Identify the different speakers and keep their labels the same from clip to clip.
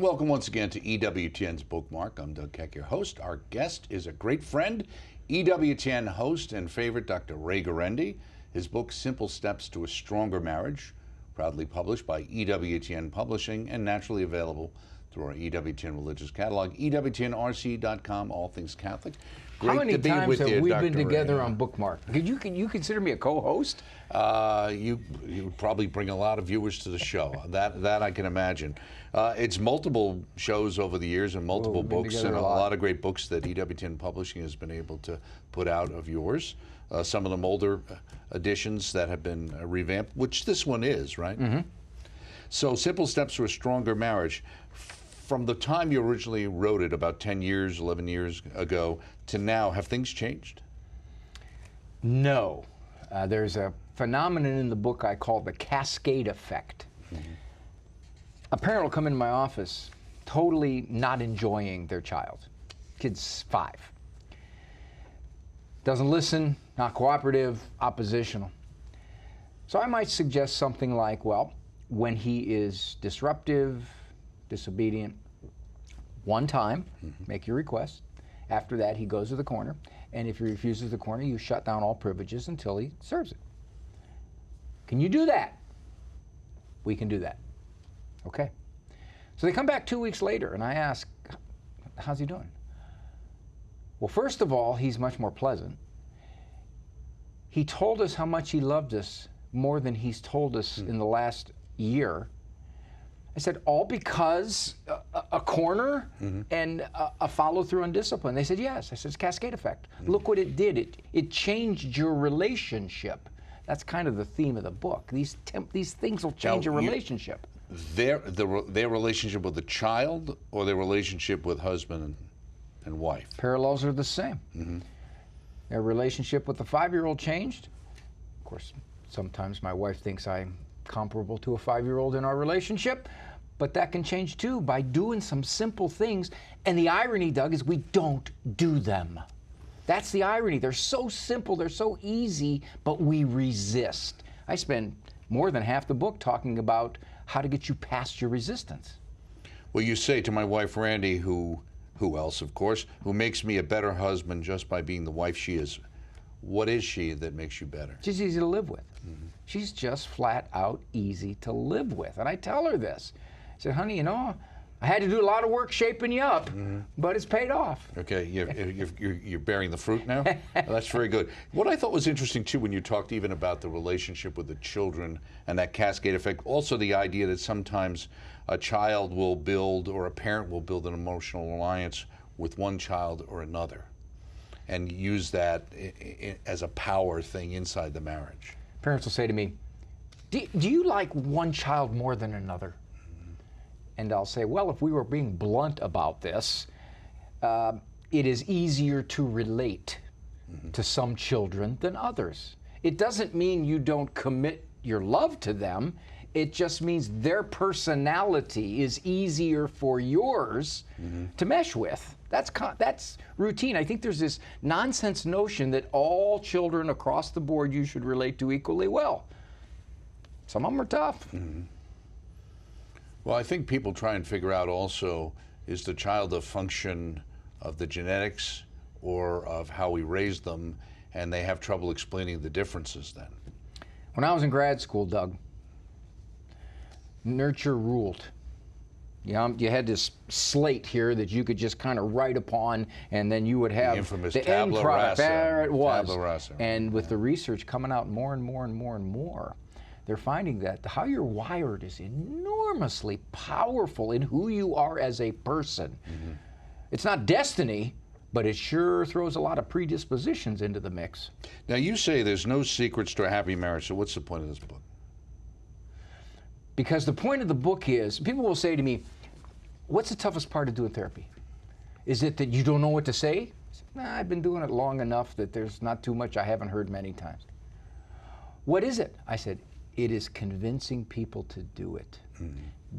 Speaker 1: And welcome once again to EWTN's Bookmark. I'm Doug Keck, your host. Our guest is a great friend, EWTN host and favorite, Dr. Ray Guarendi. His book, Simple Steps to a Stronger Marriage, proudly published by EWTN Publishing and naturally available through our EWTN religious catalog, EWTNRC.com, all things Catholic.
Speaker 2: Great. How many times have we been together on Bookmark? Can you consider me a co-host?
Speaker 1: You would probably bring a lot of viewers to the show. That I can imagine. It's multiple shows over the years and multiple books and a lot of great books that EWTN Publishing has been able to put out of yours. Some of them older editions that have been revamped, which this one is, right? Mm-hmm. So, Simple Steps to a Stronger Marriage. From the time you originally wrote it, about 10 years, 11 years ago, to now, have things changed?
Speaker 2: No. There's a phenomenon in the book I call the cascade effect. Mm-hmm. A parent will come into my office totally not enjoying their child. Kid's 5. Doesn't listen, not cooperative, oppositional. So I might suggest something like, well, when he is disruptive, disobedient, one time, make your request. After that, he goes to the corner, and if he refuses the corner, you shut down all privileges until he serves it. Can you do that? We can do that. Okay. So they come back 2 weeks later, and I ask, how's he doing? Well, first of all, he's much more pleasant. He told us how much he loved us more than he's told us in the last year. I said, all because a corner and a follow-through on discipline. They said, yes. I said, it's cascade effect. Look what it did. It changed your relationship. That's kind of the theme of the book. These things will change your relationship.
Speaker 1: Their relationship with the child or their relationship with husband and wife?
Speaker 2: Parallels are the same. Mm-hmm. Their relationship with the 5-year-old changed. Of course, sometimes my wife thinks I'm comparable to a 5-year-old in our relationship, but that can change too by doing some simple things. And the irony, Doug, is we don't do them. That's the irony. They're so simple, they're so easy, but we resist. I spend more than half the book talking about how to get you past your resistance.
Speaker 1: Well, you say to my wife, Randy, who else, of course, who makes me a better husband just by being the wife she is. What is she that makes you better?
Speaker 2: She's easy to live with. Mm-hmm. She's just flat out easy to live with. And I tell her this. I said, honey, you know, I had to do a lot of work shaping you up, but it's paid off.
Speaker 1: Okay, you're bearing the fruit now? That's very good. What I thought was interesting, too, when you talked even about the relationship with the children and that cascade effect, also the idea that sometimes a child will build or a parent will build an emotional alliance with one child or another and use that as a power thing inside the marriage.
Speaker 2: Parents will say to me, do you like one child more than another? And I'll say, well, if we were being blunt about this, it is easier to relate to some children than others. It doesn't mean you don't commit your love to them. It just means their personality is easier for yours to mesh with. That's routine. I think there's this nonsense notion that all children across the board you should relate to equally well. Some of them are tough.
Speaker 1: Well, I think people try and figure out also, is the child a function of the genetics or of how we raised them, and they have trouble explaining the differences then.
Speaker 2: When I was in grad school, Doug, nurture ruled. You know, you had this slate here that you could just kind of write upon, and then you would have
Speaker 1: the infamous
Speaker 2: the end product. There it was.
Speaker 1: Tabula rasa.
Speaker 2: And with the research coming out more and more, they're finding that how you're wired is enormously powerful in who you are as a person. It's not destiny, but it sure throws a lot of predispositions into the mix.
Speaker 1: Now, you say there's no secrets to a happy marriage, so what's the point of this book?
Speaker 2: Because the point of the book is, people will say to me, what's the toughest part of doing therapy? Is it that you don't know what to say? I say, nah, I've been doing it long enough that there's not too much I haven't heard many times. What is it? I said, it is convincing people to do it.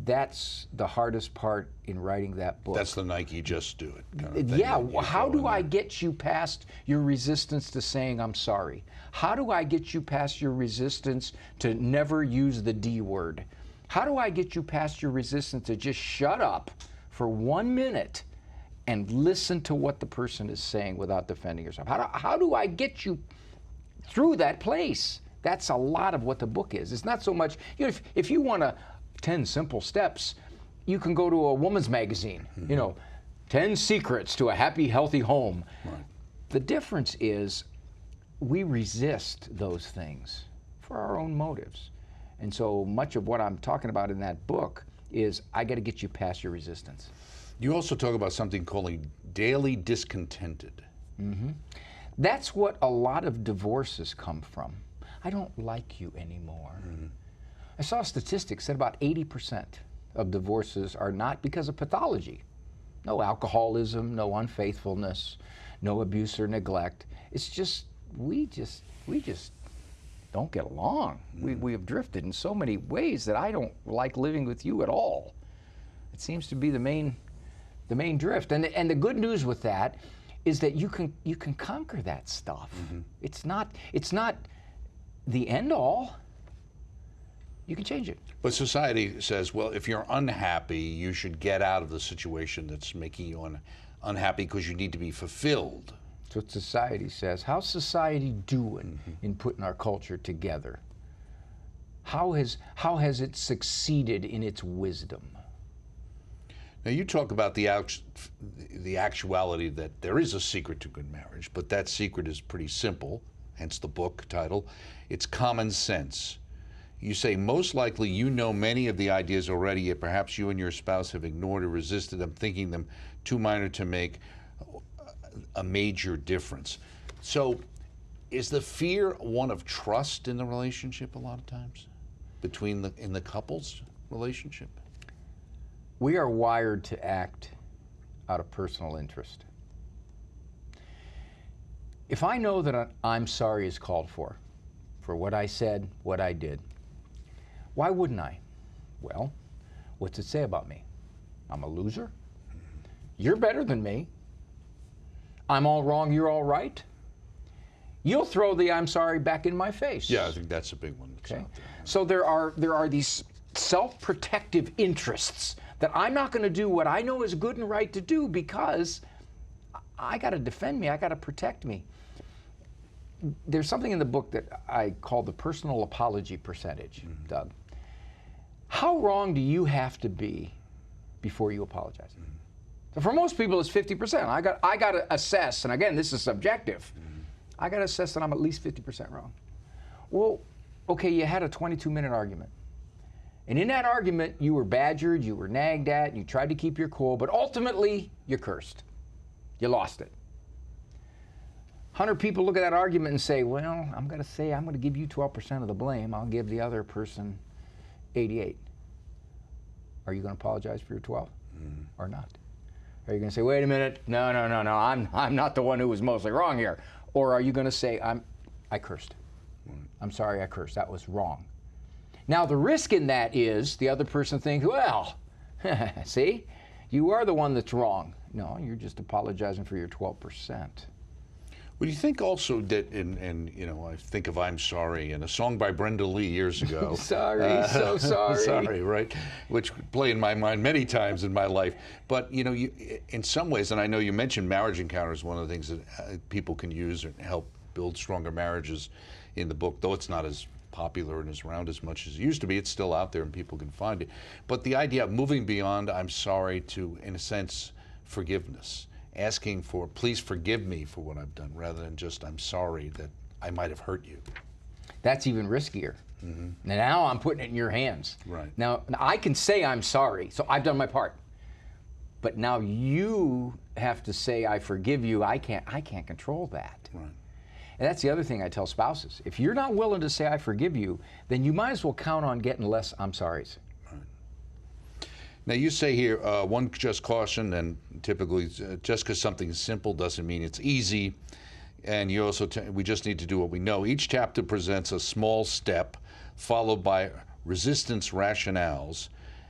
Speaker 2: That's the hardest part in writing that book.
Speaker 1: That's the Nike just do it kind of
Speaker 2: thing. How do I get you past your resistance to saying I'm sorry? How do I get you past your resistance to never use the D word? How do I get you past your resistance to just shut up for 1 minute and listen to what the person is saying without defending yourself. How do I get you through that place? That's a lot of what the book is. It's not so much, you know, if you want 10 simple steps, you can go to a woman's magazine, you know, 10 secrets to a happy, healthy home.
Speaker 1: Right.
Speaker 2: The difference is we resist those things for our own motives. And so much of what I'm talking about in that book is I got to get you past your resistance.
Speaker 1: You also talk about something called daily discontented.
Speaker 2: That's what a lot of divorces come from. I don't like you anymore. I saw a statistic said about 80% of divorces are not because of pathology. No alcoholism, no unfaithfulness, no abuse or neglect. It's just we just don't get along. We have drifted in so many ways that I don't like living with you at all. It seems to be the main drift. And the good news with that is that you can conquer that stuff. It's not the end all. You can change it.
Speaker 1: But society says, well, if you're unhappy, you should get out of the situation that's making you unhappy because you need to be fulfilled.
Speaker 2: That's what society says. How's society doing in putting our culture together? How has it succeeded in its wisdom?
Speaker 1: Now, you talk about the actuality that there is a secret to good marriage, but that secret is pretty simple, hence the book title. It's common sense. You say, most likely you know many of the ideas already, yet perhaps you and your spouse have ignored or resisted them, thinking them too minor to make a major difference. So is the fear one of trust in the relationship a lot of times, in the couple's relationship?
Speaker 2: We are wired to act out of personal interest. If I know that I'm sorry is called for what I said, what I did, why wouldn't I? Well, what's it say about me? I'm a loser? You're better than me. I'm all wrong, you're all right? You'll throw the I'm sorry back in my face.
Speaker 1: Yeah, I think that's a big one.
Speaker 2: Okay. So there are these self-protective interests that I'm not going to do what I know is good and right to do because I got to defend me, I got to protect me. There's something in the book that I call the personal apology percentage, Doug. How wrong do you have to be before you apologize? So for most people, it's 50%. I got to assess, and again, this is subjective. I got to assess that I'm at least 50% wrong. Well, okay, you had a 22-minute argument. And in that argument, you were badgered, you were nagged at, and you tried to keep your cool, but ultimately, you cursed. You lost it. 100 people look at that argument and say, well, I'm going to give you 12% of the blame. I'll give the other person 88. Are you going to apologize for your 12 or not? Are you going to say, wait a minute, no, I'm not the one who was mostly wrong here? Or are you going to say, I cursed. I'm sorry I cursed. That was wrong. Now, the risk in that is the other person thinks, well, see, you are the one that's wrong. No, you're just apologizing for your 12%.
Speaker 1: Well, you think also that, I think of I'm Sorry, and a song by Brenda Lee years ago.
Speaker 2: Sorry, so sorry.
Speaker 1: Sorry, right? Which play in my mind many times in my life. But, in some ways, and I know you mentioned marriage encounters, one of the things that people can use and help build stronger marriages in the book, though it's not as popular and is around as much as it used to be. It's still out there and people can find it. But the idea of moving beyond I'm sorry to, in a sense, forgiveness. Asking for, please forgive me for what I've done, rather than just, I'm sorry that I might have hurt you.
Speaker 2: That's even riskier. Now I'm putting it in your hands.
Speaker 1: Right.
Speaker 2: Now I can say I'm sorry, so I've done my part. But now you have to say I forgive you. I can't control that.
Speaker 1: Right.
Speaker 2: And that's the other thing I tell spouses. If you're not willing to say I forgive you, then you might as well count on getting less I'm sorries.
Speaker 1: Now, you say here, one just caution, and typically just because something is simple doesn't mean it's easy. And you also, we just need to do what we know. Each chapter presents a small step followed by resistance rationales.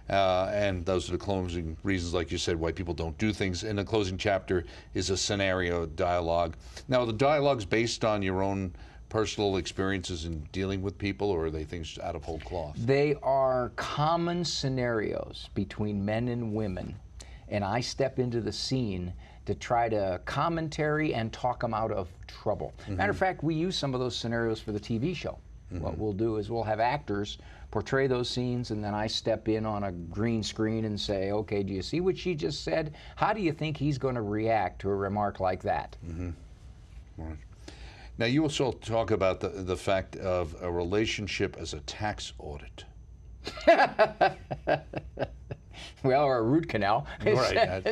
Speaker 1: And those are the closing reasons, like you said, why people don't do things. In the closing chapter is a scenario dialogue. Now, the dialogue's based on your own personal experiences in dealing with people, or are they things out of whole cloth?
Speaker 2: They are common scenarios between men and women, and I step into the scene to try to commentary and talk them out of trouble. Matter of fact, we use some of those scenarios for the TV show. What we'll do is we'll have actors portray those scenes, and then I step in on a green screen and say, okay, do you see what she just said? How do you think he's going to react to a remark like that?
Speaker 1: Right. Now, you also talk about the fact of a relationship as a tax audit.
Speaker 2: Well, or a root canal.
Speaker 1: Right.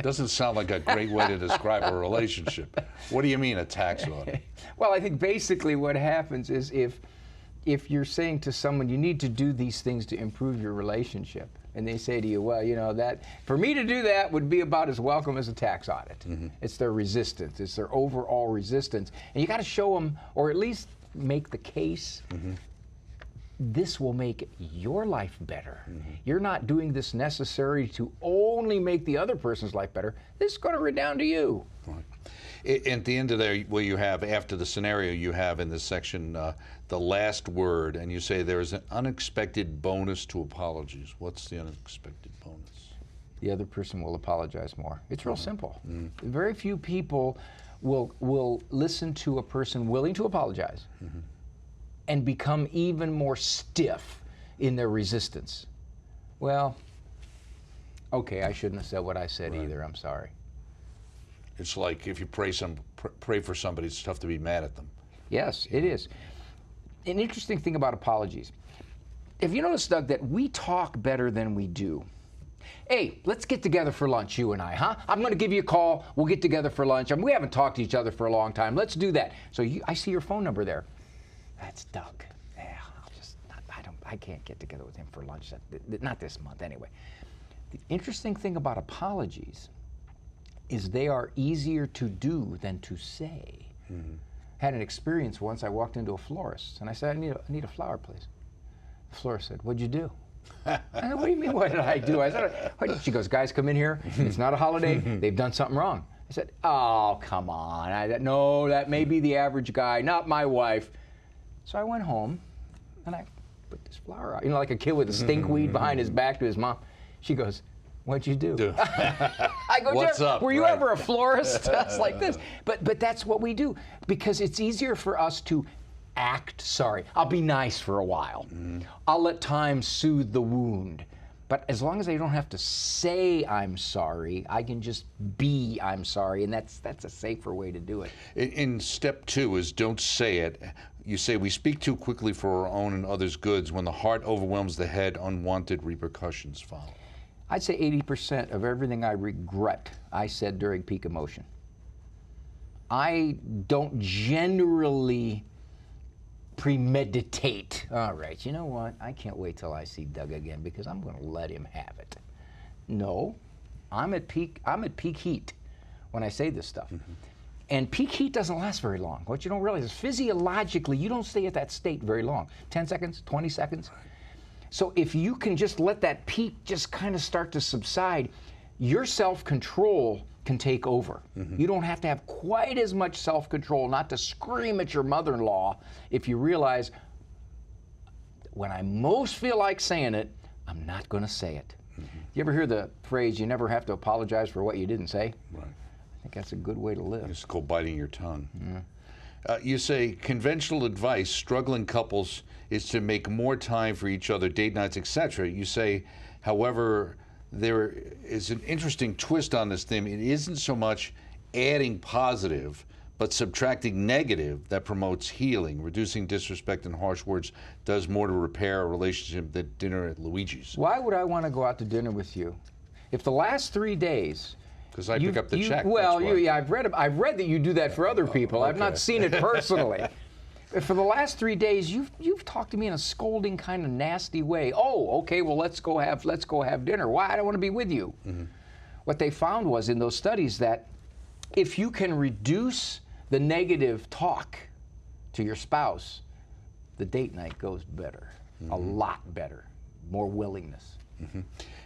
Speaker 1: Doesn't sound like a great way to describe a relationship. What do you mean, a tax audit?
Speaker 2: Well, I think basically what happens is if you're saying to someone, you need to do these things to improve your relationship, and they say to you, well, you know, that for me to do that would be about as welcome as a tax audit. It's their resistance. It's their overall resistance. And you got to show them, or at least make the case, this will make your life better. You're not doing this necessary to only make the other person's life better. This is going to redound to you.
Speaker 1: Right. At the end of there, where you have, after the scenario, you have in this section the last word, and you say there is an unexpected bonus to apologies. What's the unexpected bonus?
Speaker 2: The other person will apologize more. It's real simple. Very few people will listen to a person willing to apologize and become even more stiff in their resistance. Well, okay, I shouldn't have said what I said either. I'm sorry.
Speaker 1: It's like if you pray for somebody, it's tough to be mad at them.
Speaker 2: Yes, it is. An interesting thing about apologies. If you notice, Doug, that we talk better than we do. Hey, let's get together for lunch, you and I, huh? I'm going to give you a call. We'll get together for lunch. I mean, we haven't talked to each other for a long time. Let's do that. So I see your phone number there. That's Doug. Yeah, I can't get together with him for lunch. Not this month, anyway. The interesting thing about apologies is they are easier to do than to say. Had an experience once. I walked into a florist and I said, I need a flower, please. The florist said, what'd you do? I said, what do you mean, what did I do? I said, she goes, guys come in here, it's not a holiday, they've done something wrong. I said, oh, come on. No, that may be the average guy, not my wife. So I went home and I put this flower out, you know, like a kid with a stinkweed behind his back to his mom. She goes, what'd you do? I go,
Speaker 1: what's up?
Speaker 2: Were you ever a florist? It's like this. But that's what we do, because it's easier for us to act sorry. I'll be nice for a while. I'll let time soothe the wound. But as long as I don't have to say I'm sorry, I can just be I'm sorry, and that's a safer way to do it.
Speaker 1: In step 2 is don't say it. You say we speak too quickly for our own and others' goods. When the heart overwhelms the head, unwanted repercussions follow.
Speaker 2: I'd say 80% of everything I regret, I said during peak emotion. I don't generally premeditate. All right, you know what? I can't wait till I see Doug again because I'm going to let him have it. No, I'm at peak heat when I say this stuff. And peak heat doesn't last very long. What you don't realize is physiologically, you don't stay at that state very long. 10 seconds, 20 seconds. So if you can just let that peak just kind of start to subside, your self-control can take over. You don't have to have quite as much self-control not to scream at your mother-in-law if you realize when I most feel like saying it, I'm not going to say it. You ever hear the phrase, you never have to apologize for what you didn't say? Right. I think that's a good way to live.
Speaker 1: It's called biting your tongue. You say conventional advice, struggling couples, is to make more time for each other, date nights, etc. You say, however, there is an interesting twist on this theme. It isn't so much adding positive, but subtracting negative that promotes healing. Reducing disrespect and harsh words does more to repair a relationship than dinner at Luigi's.
Speaker 2: Why would I want to go out to dinner with you? If the last 3 days...
Speaker 1: Because I pick up the check.
Speaker 2: Well, yeah, I've read that you do that for other people.
Speaker 1: Okay.
Speaker 2: I've not seen it personally. For the last 3 days, you've talked to me in a scolding kind of nasty way. Oh, okay, well let's go have dinner. Why? I don't want to be with you. What they found was in those studies that if you can reduce the negative talk to your spouse, the date night goes better, a lot better, more willingness.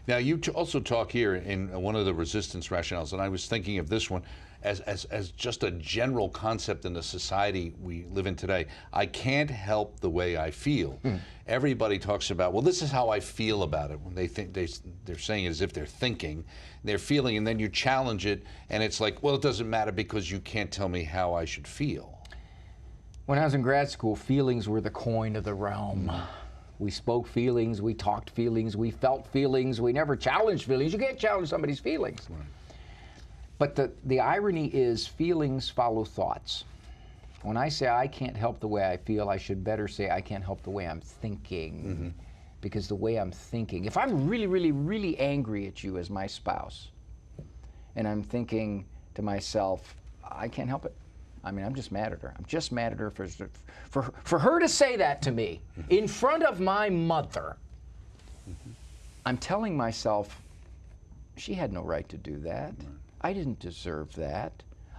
Speaker 1: Now, you also talk here in one of the resistance rationales, and I was thinking of this one as just a general concept in the society we live in today. I can't help the way I feel. Everybody talks about, well, this is how I feel about it. When they think they're saying it as if they're thinking, they're feeling, and then you challenge it, and it's like, well, it doesn't matter because you can't tell me how I should feel.
Speaker 2: When I was in grad school, feelings were the coin of the realm. We spoke feelings, we talked feelings, we felt feelings, we never challenged feelings. You can't challenge somebody's feelings. Right. But the irony is feelings follow thoughts. When I say I can't help the way I feel, I should better say I can't help the way I'm thinking. Because the way I'm thinking, if I'm really, really, really angry at you as my spouse, and I'm thinking to myself, I can't help it. I mean, I'm just mad at her. I'm just mad at her for her to say that to me in front of my mother. I'm telling myself, she had no right to do that. I didn't deserve that.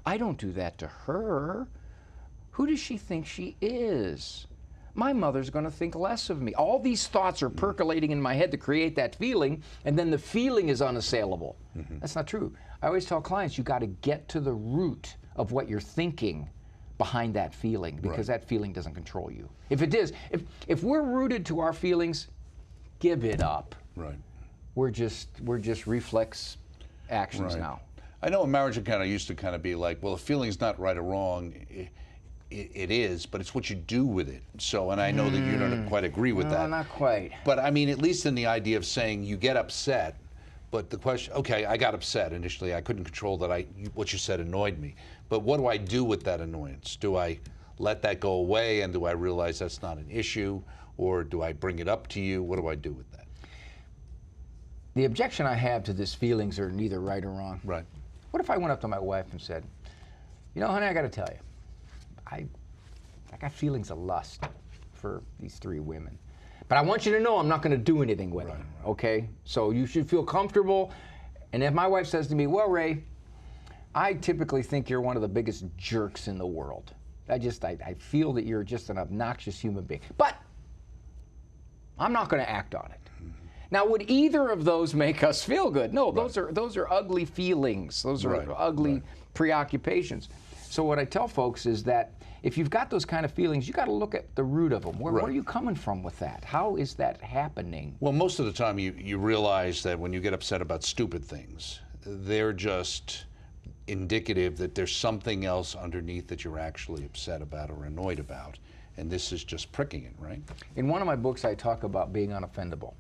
Speaker 2: I don't do that to her. Who does she think she is? My mother's going to think less of me. All these thoughts are percolating in my head to create that feeling, and then the feeling is unassailable. That's not true. I always tell clients, you got to get to the root of what you're thinking behind that feeling, because that feeling doesn't control you. If it is, if we're rooted to our feelings, give it up.
Speaker 1: Right.
Speaker 2: We're just reflex actions now.
Speaker 1: I know in marriage it kind of used to kind of be like, well, if feeling's not right or wrong, it is, but it's what you do with it. So, and I know that you don't quite agree with that.
Speaker 2: No, not quite.
Speaker 1: But I mean, at least in the idea of saying you get upset, but the question, okay, I got upset initially. I couldn't control that. What you said annoyed me. But what do I do with that annoyance? Do I let that go away, and do I realize that's not an issue, or do I bring it up to you? What do I do with that?
Speaker 2: The objection I have to this, feelings are neither right or wrong.
Speaker 1: Right.
Speaker 2: What if I went up to my wife and said, you know, honey, I got to tell you, I got feelings of lust for these 3 women. But I want you to know I'm not going to do anything with them, okay? So you should feel comfortable. And if my wife says to me, well, Ray, I typically think you're one of the biggest jerks in the world. I feel that you're just an obnoxious human being. But I'm not going to act on it. Now, would either of those make us feel good? No, those are ugly feelings. Those are ugly preoccupations. So what I tell folks is that if you've got those kind of feelings, you got to look at the root of them. Where are you coming from with that? How is that happening?
Speaker 1: Well, most of the time you realize that when you get upset about stupid things, they're just indicative that there's something else underneath that you're actually upset about or annoyed about. And this is just pricking it, right?
Speaker 2: In one of my books, I talk about being unoffendable.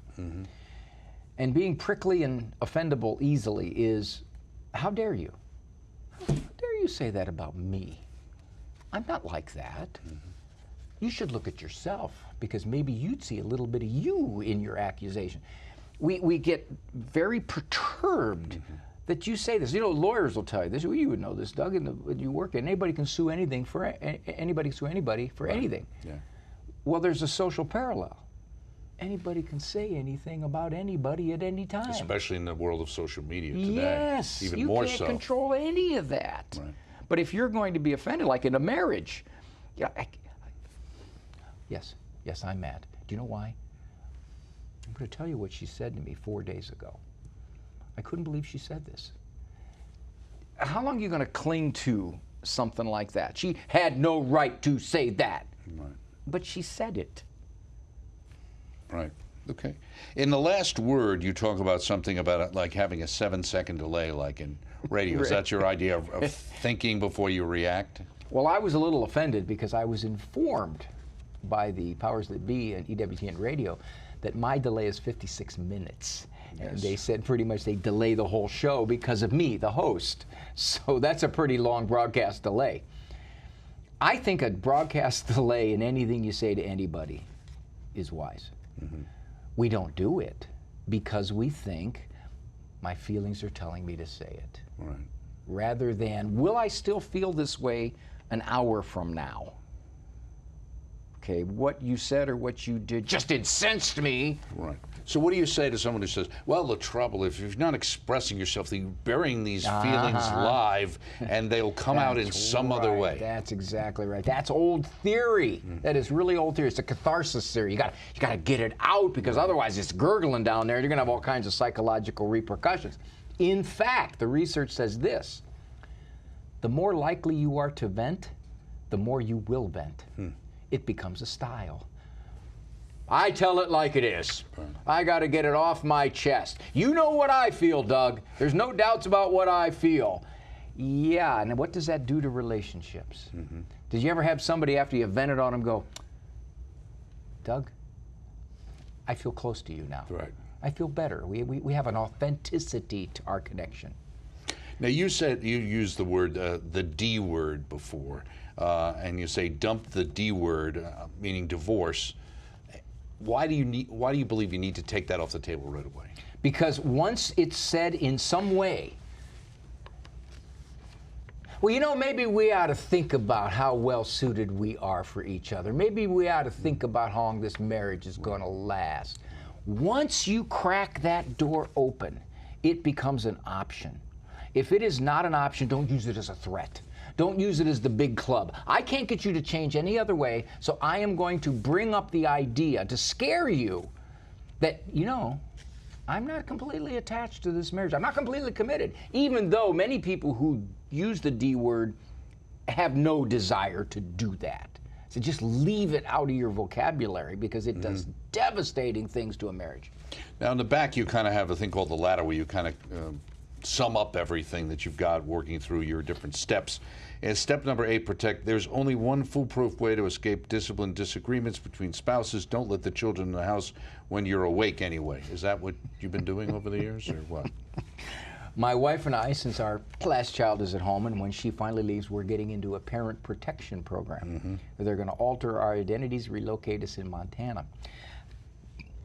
Speaker 2: And being prickly and offendable easily is, how dare you? How dare you say that about me? I'm not like that. You should look at yourself, because maybe you'd see a little bit of you in your accusation. We get very perturbed that you say this. You know, lawyers will tell you this. You would know this, Doug. When you work, anybody can sue anything for anybody for anything. Yeah. Well, there's a social parallel. Anybody can say anything about anybody at any time.
Speaker 1: Especially in the world of social media today.
Speaker 2: Yes,
Speaker 1: even more so.
Speaker 2: You can't control any of that. Right. But if you're going to be offended, like in a marriage, yes, I'm mad. Do you know why? I'm going to tell you what she said to me 4 days ago. I couldn't believe she said this. How long are you going to cling to something like that? She had no right to say that. Right. But she said it.
Speaker 1: Right. Okay. In the last word, you talk about something about it, like having a 7-second delay, like in radio. Is that your idea of thinking before you react?
Speaker 2: Well, I was a little offended because I was informed by the powers that be in EWTN radio that my delay is 56 minutes. Yes. And they said pretty much they delay the whole show because of me, the host. So that's a pretty long broadcast delay. I think a broadcast delay in anything you say to anybody is wise. We don't do it because we think my feelings are telling me to say it. Right. Rather than, will I still feel this way an hour from now? Okay, what you said or what you did just incensed me.
Speaker 1: Right. So what do you say to someone who says, well, the trouble, if you're not expressing yourself, you're burying these feelings live, and they'll come out in some other way?
Speaker 2: That's exactly right. That's old theory. That is really old theory. It's a catharsis theory. You got to get it out, because otherwise it's gurgling down there. You're going to have all kinds of psychological repercussions. In fact, the research says this: the more likely you are to vent, the more you will vent. It becomes a style. I tell it like it is. I got to get it off my chest. You know what I feel, Doug. There's no doubts about what I feel. Yeah, and what does that do to relationships? Did you ever have somebody, after you vented on them, go, Doug, I feel close to you now.
Speaker 1: Right.
Speaker 2: I feel better. We have an authenticity to our connection.
Speaker 1: Now, you said, you used the word, the D word before, and you say dump the D word, meaning divorce. Why do you believe you need to take that off the table right away?
Speaker 2: Because once it's said in some way, well, you know, maybe we ought to think about how well suited we are for each other. Maybe we ought to think about how long this marriage is going to last. Once you crack that door open, it becomes an option. If it is not an option, don't use it as a threat. Don't use it as the big club. I can't get you to change any other way, so I am going to bring up the idea to scare you that, you know, I'm not completely attached to this marriage. I'm not completely committed, even though many people who use the D word have no desire to do that. So just leave it out of your vocabulary, because it does devastating things to a marriage.
Speaker 1: Now, in the back, you kind of have a thing called the ladder, where you kind of sum up everything that you've got, working through your different steps. And step number 8, protect. There's only one foolproof way to escape discipline disagreements between spouses. Don't let the children in the house when you're awake anyway. Is that what you've been doing over the years, or what?
Speaker 2: My wife and I, since our last child is at home, and when she finally leaves, we're getting into a parent protection program. Where they're going to alter our identities, relocate us in Montana.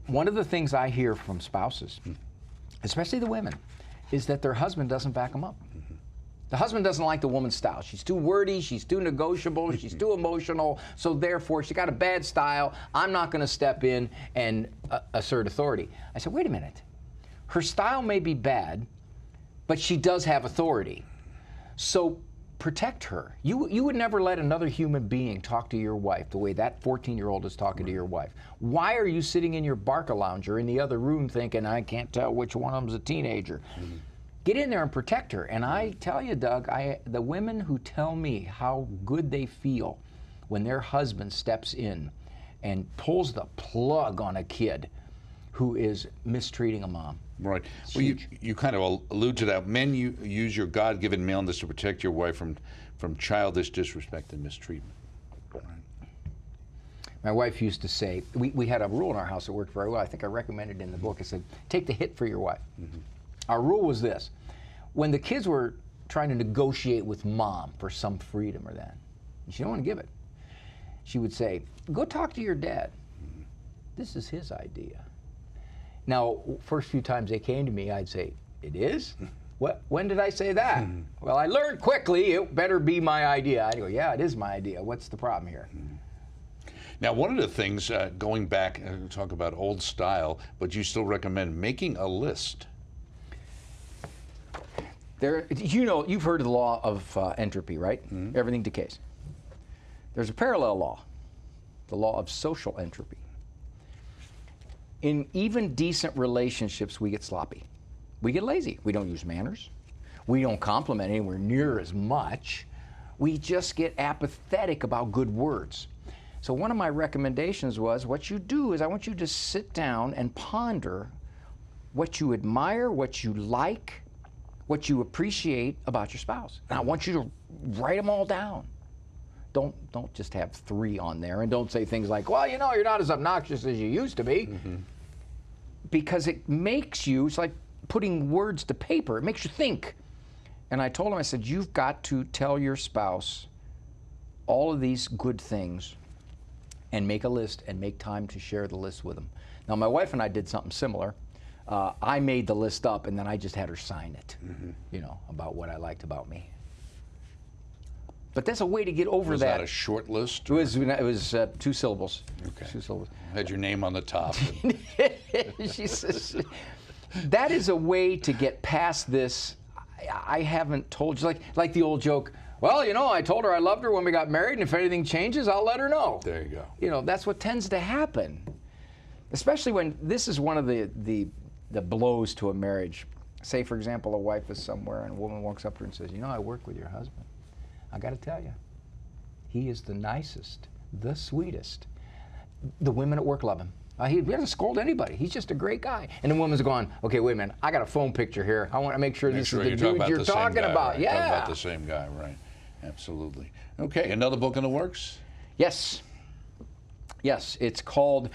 Speaker 2: One of the things I hear from spouses, especially the women, is that their husband doesn't back them up. The husband doesn't like the woman's style. She's too wordy, she's too negotiable, she's too emotional, so therefore she got a bad style. I'm not going to step in and assert authority. I said, wait a minute. Her style may be bad, but she does have authority. So protect her. You would never let another human being talk to your wife the way that 14-year-old is talking to your wife. Why are you sitting in your Barcalounger in the other room thinking, I can't tell which one of them's a teenager? Get in there and protect her. And I tell you, Doug, the women who tell me how good they feel when their husband steps in and pulls the plug on a kid who is mistreating a mom.
Speaker 1: Right. Well, you kind of allude to that. Men, you use your God-given maleness to protect your wife from childish disrespect and mistreatment. Right.
Speaker 2: My wife used to say, we had a rule in our house that worked very well. I think I recommended it in the book. I said, take the hit for your wife. Our rule was this: when the kids were trying to negotiate with mom for some freedom or that, and she didn't want to give it, she would say, go talk to your dad. This is his idea. Now, first few times they came to me, I'd say, it is? What? When did I say that? Well, I learned quickly it better be my idea. I'd go, yeah, it is my idea. What's the problem here?
Speaker 1: Now, one of the things, going back, talk about old style, but you still recommend making a list.
Speaker 2: You know, you've heard of the law of entropy, right? Everything decays. There's a parallel law, the law of social entropy. In even decent relationships, we get sloppy. We get lazy. We don't use manners. We don't compliment anywhere near as much. We just get apathetic about good words. So one of my recommendations was, what you do is I want you to sit down and ponder what you admire, what you like, what you appreciate about your spouse. And I want you to write them all down. Don't just have 3 on there, and don't say things like, well, you know, you're not as obnoxious as you used to be. Because it makes you, it's like putting words to paper. It makes you think. And I told him, I said, you've got to tell your spouse all of these good things and make a list and make time to share the list with them. Now, my wife and I did something similar. I made the list up, and then I just had her sign it, you know, about what I liked about me. But that's a way to get over
Speaker 1: Was
Speaker 2: that.
Speaker 1: that a short list?
Speaker 2: It was 2 syllables.
Speaker 1: Okay.
Speaker 2: 2 syllables.
Speaker 1: Had your name on the top.
Speaker 2: She says, that is a way to get past this. I haven't told you, like the old joke. Well, you know, I told her I loved her when we got married, and if anything changes, I'll let her know.
Speaker 1: There you go.
Speaker 2: You know, that's what tends to happen, especially when this is one of the blows to a marriage. Say, for example, a wife is somewhere and a woman walks up to her and says, you know, I work with your husband. I got to tell you, he is the nicest, the sweetest. The women at work love him. He doesn't scold anybody. He's just a great guy. And the woman's going, okay, wait a minute. I got a phone picture here. I want to make sure this is the dude you're talking about.
Speaker 1: Right?
Speaker 2: Yeah.
Speaker 1: Talking about the same guy, right? Absolutely. Okay, another book in the works?
Speaker 2: Yes. Yes, it's called,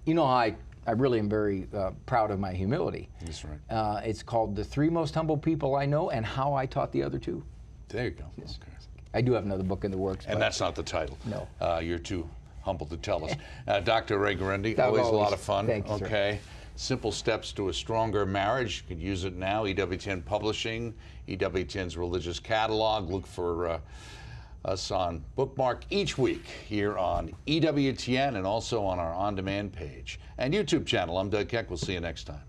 Speaker 2: you know, I really am very proud of my humility.
Speaker 1: That's right.
Speaker 2: It's called The 3 Most Humble People I Know and How I Taught the Other 2.
Speaker 1: There you go.
Speaker 2: Yes.
Speaker 1: Okay.
Speaker 2: I do have another book in the works.
Speaker 1: And that's not the title.
Speaker 2: No.
Speaker 1: You're too humble to tell us. Dr. Ray Guarendi,
Speaker 2: Always
Speaker 1: always a lot of fun.
Speaker 2: Thank you,
Speaker 1: okay. Sir. Simple Steps to a Stronger Marriage. You can use it now. EWTN Publishing, EWTN's religious catalog. Look for us on Bookmark each week here on EWTN and also on our on-demand page and YouTube channel. I'm Doug Keck. We'll see you next time.